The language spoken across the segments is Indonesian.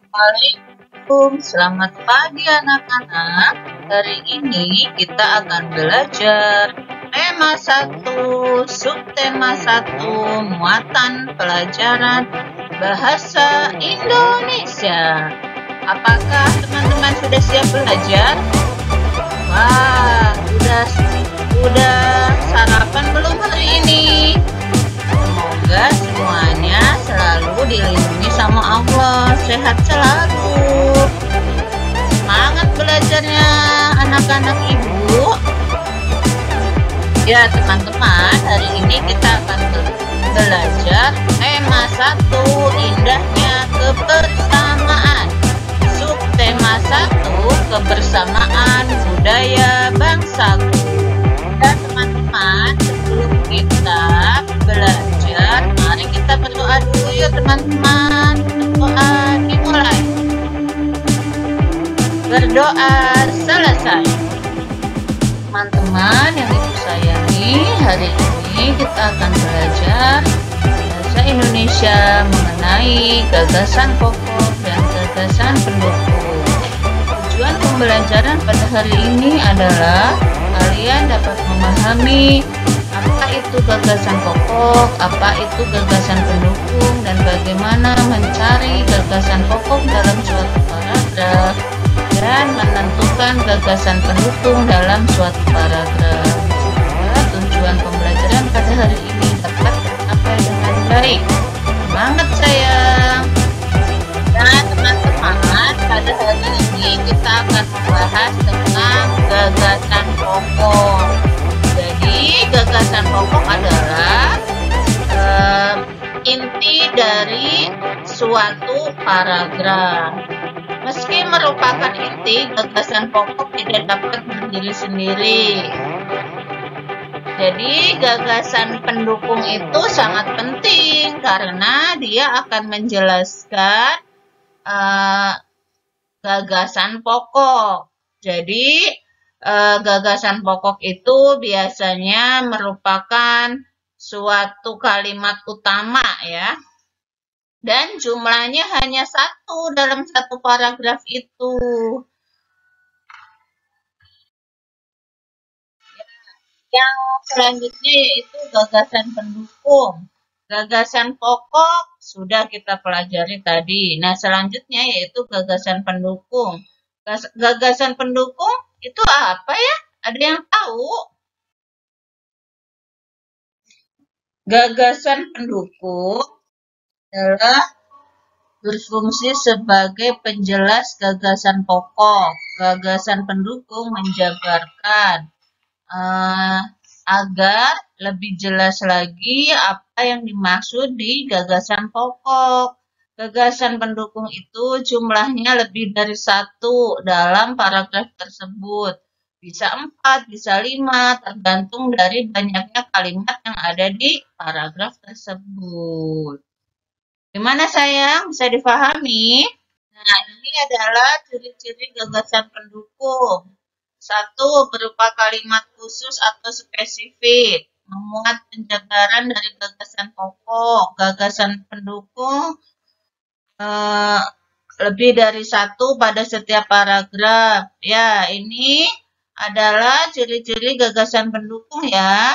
Assalamualaikum, selamat pagi anak-anak. Hari ini kita akan belajar tema 1, subtema 1, muatan pelajaran bahasa Indonesia. Apakah teman-teman sudah siap belajar? Wah, udah sarapan belum hari ini? Semoga semuanya selalu dilindungi sama Allah, sehat selalu. Semangat belajarnya anak-anak ibu. Ya teman-teman, hari ini kita akan belajar tema 1, indahnya kebersamaan. Subtema 1, kebersamaan budaya bangsaku. Dan teman-teman, sebelum kita belajar, mari kita berdoa dulu ya teman-teman. Berdoa dimulai. Berdoa selesai. Teman-teman yang ibu sayangi, hari ini kita akan belajar bahasa Indonesia mengenai gagasan pokok dan gagasan pendukung. Tujuan pembelajaran pada hari ini adalah kalian dapat memahami apa itu gagasan pokok, apa itu gagasan pendukung, dan bagaimana mencari gagasan pokok dalam suatu paragraf dan menentukan gagasan pendukung dalam suatu paragraf. Semoga tujuan pembelajaran pada hari ini dapat tercapai dengan baik. Semangat sayang! Nah teman-teman, pada hari ini kita akan membahas tentang gagasan pokok. Jadi gagasan pokok adalah inti dari suatu paragraf. Meski merupakan inti, gagasan pokok tidak dapat berdiri sendiri. Jadi gagasan pendukung itu sangat penting karena dia akan menjelaskan gagasan pokok. Jadi gagasan pokok itu biasanya merupakan suatu kalimat utama ya. Dan jumlahnya hanya satu dalam satu paragraf itu. Yang selanjutnya yaitu gagasan pendukung. Gagasan pokok sudah kita pelajari tadi. Nah, selanjutnya yaitu gagasan pendukung. Gagasan pendukung itu apa ya? Ada yang tahu? Gagasan pendukung adalah berfungsi sebagai penjelas gagasan pokok. Gagasan pendukung menjabarkan agar lebih jelas lagi apa yang dimaksud di gagasan pokok. Gagasan pendukung itu jumlahnya lebih dari satu dalam paragraf tersebut. Bisa 4, bisa 5, tergantung dari banyaknya kalimat yang ada di paragraf tersebut. Gimana sayang? Bisa difahami? Nah, ini adalah ciri-ciri gagasan pendukung. 1. Berupa kalimat khusus atau spesifik. Memuat penjabaran dari gagasan pokok. Gagasan pendukung lebih dari satu pada setiap paragraf. Ya, ini adalah ciri-ciri gagasan pendukung ya.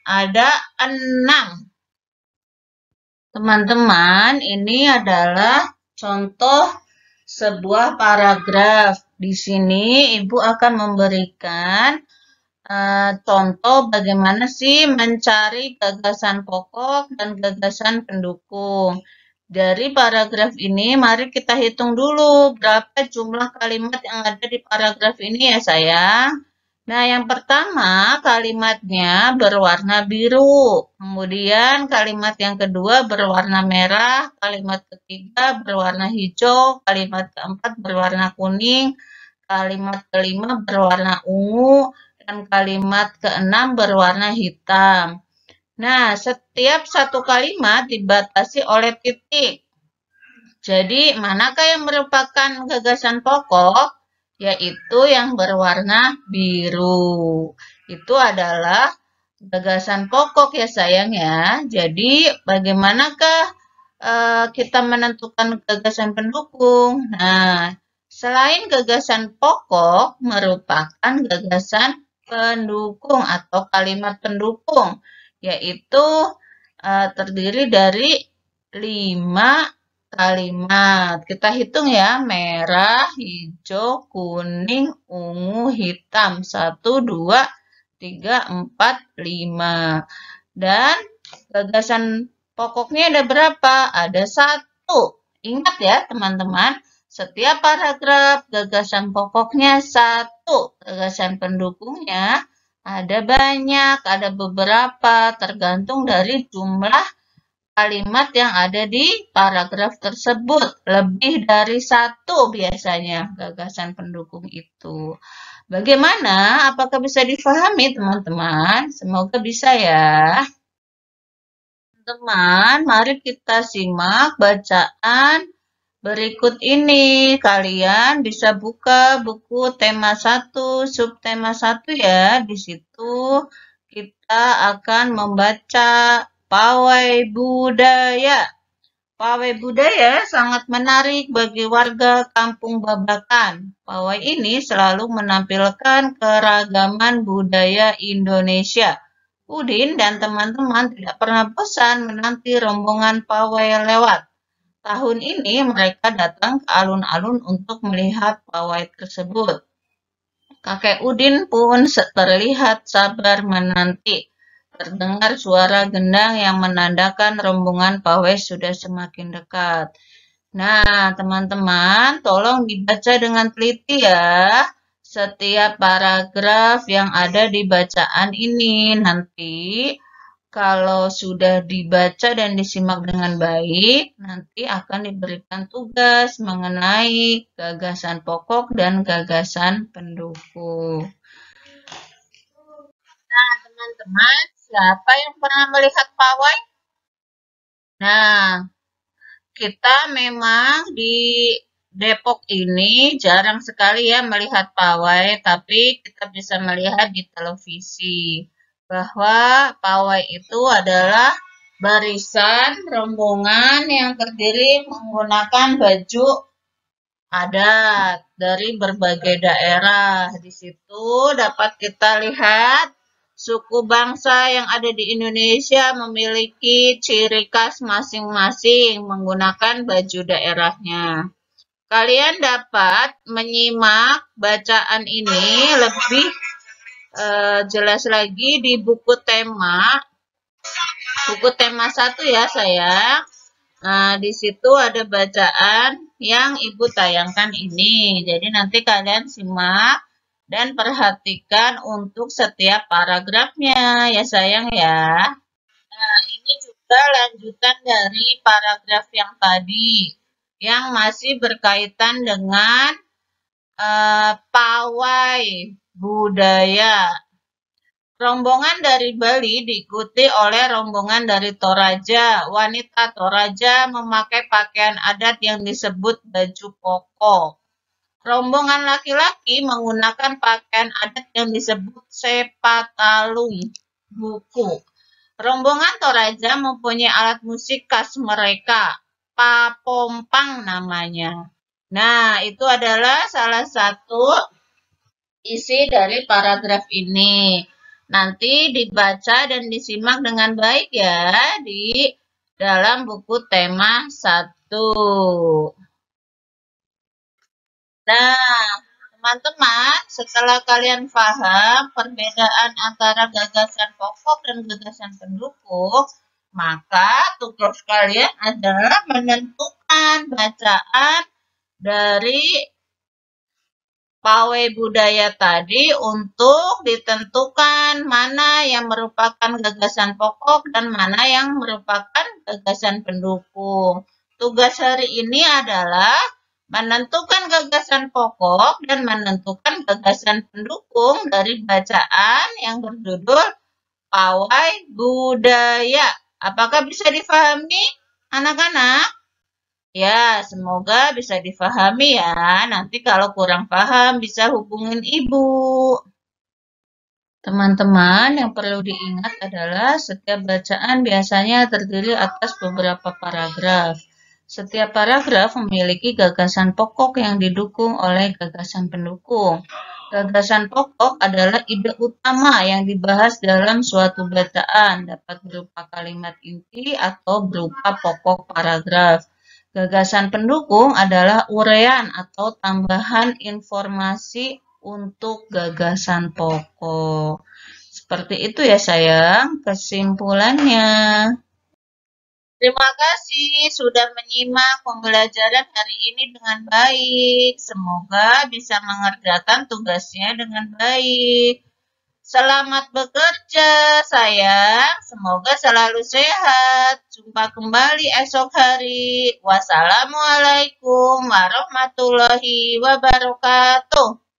Ada 6. Teman-teman, ini adalah contoh sebuah paragraf. Di sini Ibu akan memberikan contoh bagaimana sih mencari gagasan pokok dan gagasan pendukung. Dari paragraf ini, mari kita hitung dulu berapa jumlah kalimat yang ada di paragraf ini ya sayang. Nah, yang pertama kalimatnya berwarna biru, kemudian kalimat yang kedua berwarna merah, kalimat ketiga berwarna hijau, kalimat keempat berwarna kuning, kalimat kelima berwarna ungu, dan kalimat keenam berwarna hitam. Nah, setiap satu kalimat dibatasi oleh titik. Jadi, manakah yang merupakan gagasan pokok? Yaitu yang berwarna biru. Itu adalah gagasan pokok ya sayang ya. Jadi bagaimanakah kita menentukan gagasan pendukung. Nah, selain gagasan pokok merupakan gagasan pendukung atau kalimat pendukung, yaitu terdiri dari 5 kalimat. Kita hitung ya, merah, hijau, kuning, ungu, hitam. 1, 2, 3, 4, 5. Dan gagasan pokoknya ada berapa? Ada 1. Ingat ya teman-teman, setiap paragraf gagasan pokoknya 1. Gagasan pendukungnya ada banyak, ada beberapa, tergantung dari jumlah kalimat yang ada di paragraf tersebut. Lebih dari 1 biasanya gagasan pendukung itu. Bagaimana? Apakah bisa difahami teman-teman? Semoga bisa ya. Teman-teman, mari kita simak bacaan berikut ini. Kalian bisa buka buku tema 1, subtema 1 ya. Di situ kita akan membaca pawai budaya. Pawai budaya sangat menarik bagi warga Kampung Babakan. Pawai ini selalu menampilkan keragaman budaya Indonesia. Udin dan teman-teman tidak pernah bosan menanti rombongan pawai lewat. Tahun ini mereka datang ke alun-alun untuk melihat pawai tersebut. Kakek Udin pun terlihat sabar menanti. Terdengar suara gendang yang menandakan rombongan pawai sudah semakin dekat. Nah, teman-teman, tolong dibaca dengan teliti ya. Setiap paragraf yang ada di bacaan ini nanti kalau sudah dibaca dan disimak dengan baik, nanti akan diberikan tugas mengenai gagasan pokok dan gagasan pendukung. Nah, teman-teman, siapa yang pernah melihat pawai? Nah, kita memang di Depok ini jarang sekali ya melihat pawai, tapi kita bisa melihat di televisi bahwa pawai itu adalah barisan rombongan yang terdiri menggunakan baju adat dari berbagai daerah. Di situ dapat kita lihat suku bangsa yang ada di Indonesia memiliki ciri khas masing-masing menggunakan baju daerahnya. Kalian dapat menyimak bacaan ini lebih jelas lagi di buku tema 1 ya sayang. Nah, di situ ada bacaan yang Ibu tayangkan ini. Jadi nanti kalian simak dan perhatikan untuk setiap paragrafnya ya sayang ya. Nah, ini juga lanjutan dari paragraf yang tadi yang masih berkaitan dengan pawai budaya. Rombongan dari Bali diikuti oleh rombongan dari Toraja. Wanita Toraja memakai pakaian adat yang disebut baju koko. Rombongan laki-laki menggunakan pakaian adat yang disebut sepatalung, buku. Rombongan Toraja mempunyai alat musik khas mereka, papompang namanya. Nah, itu adalah salah satu isi dari paragraf ini. Nanti dibaca dan disimak dengan baik ya di dalam buku tema 1. Nah, teman-teman, setelah kalian paham perbedaan antara gagasan pokok dan gagasan pendukung, maka tugas kalian adalah menentukan bacaan dari pawai budaya tadi untuk ditentukan mana yang merupakan gagasan pokok dan mana yang merupakan gagasan pendukung. Tugas hari ini adalah menentukan gagasan pokok dan menentukan gagasan pendukung dari bacaan yang berjudul pawai budaya. Apakah bisa difahami, anak-anak? Ya, semoga bisa difahami ya. Nanti kalau kurang paham bisa hubungin ibu. Teman-teman, yang perlu diingat adalah setiap bacaan biasanya terdiri atas beberapa paragraf. Setiap paragraf memiliki gagasan pokok yang didukung oleh gagasan pendukung. Gagasan pokok adalah ide utama yang dibahas dalam suatu bacaan, dapat berupa kalimat inti atau berupa pokok paragraf. Gagasan pendukung adalah uraian atau tambahan informasi untuk gagasan pokok. Seperti itu ya sayang, kesimpulannya. Terima kasih sudah menyimak pembelajaran hari ini dengan baik. Semoga bisa mengerjakan tugasnya dengan baik. Selamat bekerja, sayang. Semoga selalu sehat. Jumpa kembali esok hari. Wassalamualaikum warahmatullahi wabarakatuh.